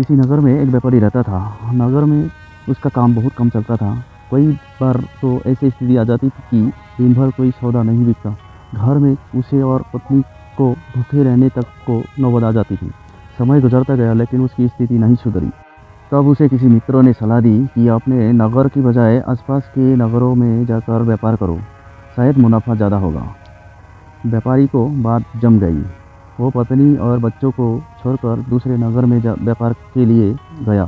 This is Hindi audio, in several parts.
किसी नगर में एक व्यापारी रहता था। नगर में उसका काम बहुत कम चलता था। कई बार तो ऐसी स्थिति आ जाती थी कि दिन भर कोई सौदा नहीं बिकता। घर में उसे और पत्नी को भूखे रहने तक को नौबत आ जाती थी। समय गुजरता गया लेकिन उसकी स्थिति नहीं सुधरी। तब उसे किसी मित्रों ने सलाह दी कि अपने नगर की बजाय आसपास के नगरों में जाकर व्यापार करो, शायद मुनाफा ज़्यादा होगा। व्यापारी को बात जम गई। वो पत्नी और बच्चों को छोड़कर दूसरे नगर में व्यापार के लिए गया।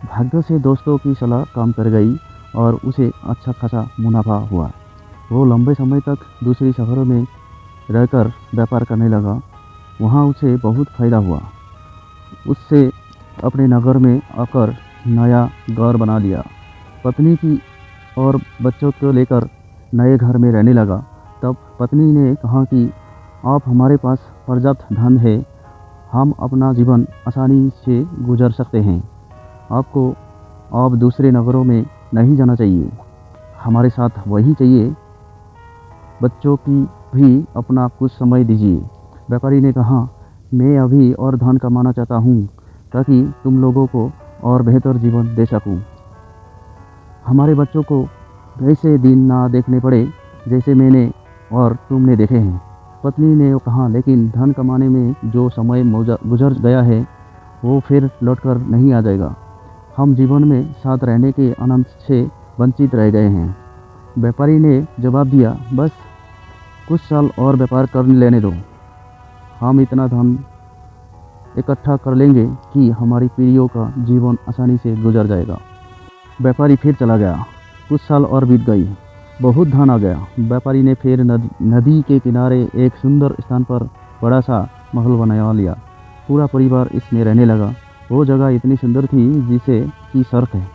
भाग्य से दोस्तों की सलाह काम कर गई और उसे अच्छा खासा मुनाफा हुआ। वो लंबे समय तक दूसरी शहरों में रहकर व्यापार करने लगा। वहाँ उसे बहुत फ़ायदा हुआ। उससे अपने नगर में आकर नया घर बना लिया। पत्नी की और बच्चों को लेकर नए घर में रहने लगा। तब पत्नी ने कहा कि आप हमारे पास पर्याप्त धन है, हम अपना जीवन आसानी से गुजर सकते हैं। आपको अब दूसरे नगरों में नहीं जाना चाहिए, हमारे साथ वही चाहिए। बच्चों की भी अपना कुछ समय दीजिए। व्यापारी ने कहा, मैं अभी और धन कमाना चाहता हूँ ताकि तुम लोगों को और बेहतर जीवन दे सकूँ। हमारे बच्चों को ऐसे दिन ना देखने पड़े जैसे मैंने और तुमने देखे हैं। पत्नी ने कहा, लेकिन धन कमाने में जो समय गुजर गया है वो फिर लौटकर नहीं आ जाएगा। हम जीवन में साथ रहने के आनंद से वंचित रह गए हैं। व्यापारी ने जवाब दिया, बस कुछ साल और व्यापार कर लेने दो, हम इतना धन इकट्ठा कर लेंगे कि हमारी पीढ़ियों का जीवन आसानी से गुजर जाएगा। व्यापारी फिर चला गया। कुछ साल और बीत गई, बहुत धन आ गया। व्यापारी ने फिर नदी के किनारे एक सुंदर स्थान पर बड़ा सा महल बनवा लिया। पूरा परिवार इसमें रहने लगा। वो जगह इतनी सुंदर थी जिसे की सर्क है।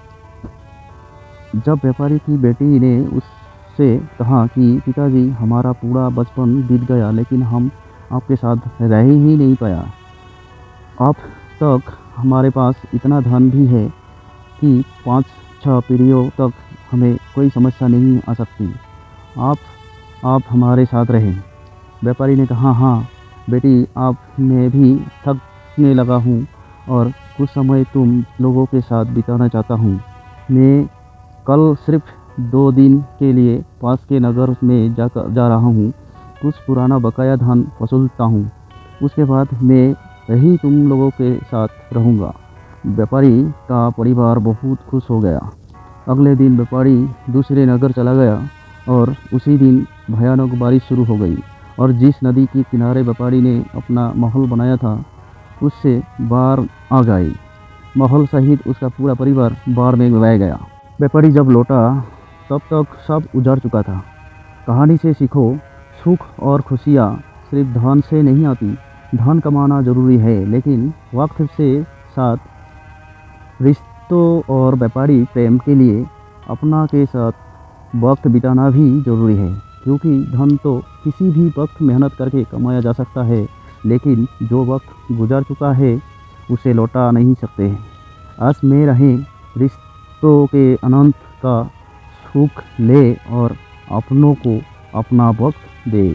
जब व्यापारी की बेटी ने उससे कहा कि पिताजी, हमारा पूरा बचपन बीत गया लेकिन हम आपके साथ रह ही नहीं पाया। अब तक हमारे पास इतना धन भी है कि 5-6 पीढ़ियों तक हमें कोई समस्या नहीं आ सकती। आप हमारे साथ रहें। व्यापारी ने कहा, हाँ बेटी, आप मैं भी थकने लगा हूँ और कुछ समय तुम लोगों के साथ बिताना चाहता हूँ। मैं कल सिर्फ 2 दिन के लिए पास के नगर में जा रहा हूँ। कुछ पुराना बकाया धन वसूलता हूँ, उसके बाद मैं यही तुम लोगों के साथ रहूँगा। व्यापारी का परिवार बहुत खुश हो गया। अगले दिन व्यापारी दूसरे नगर चला गया और उसी दिन भयानक बारिश शुरू हो गई और जिस नदी के किनारे व्यापारी ने अपना महल बनाया था उससे बाढ़ आ गई। महल सहित उसका पूरा परिवार बाढ़ में बह गया। व्यापारी जब लौटा तब तक सब उजड़ चुका था। कहानी से सीखो, सुख और खुशियाँ सिर्फ धन से नहीं आती। धन कमाना ज़रूरी है लेकिन वक्त के साथ रिश्तों और व्यापारी प्रेम के लिए अपना के साथ वक्त बिताना भी ज़रूरी है, क्योंकि धन तो किसी भी वक्त मेहनत करके कमाया जा सकता है लेकिन जो वक्त गुजर चुका है उसे लौटा नहीं सकते हैं। आस में रहें, रिश्तों के आनंद का सुख ले और अपनों को अपना वक्त दे।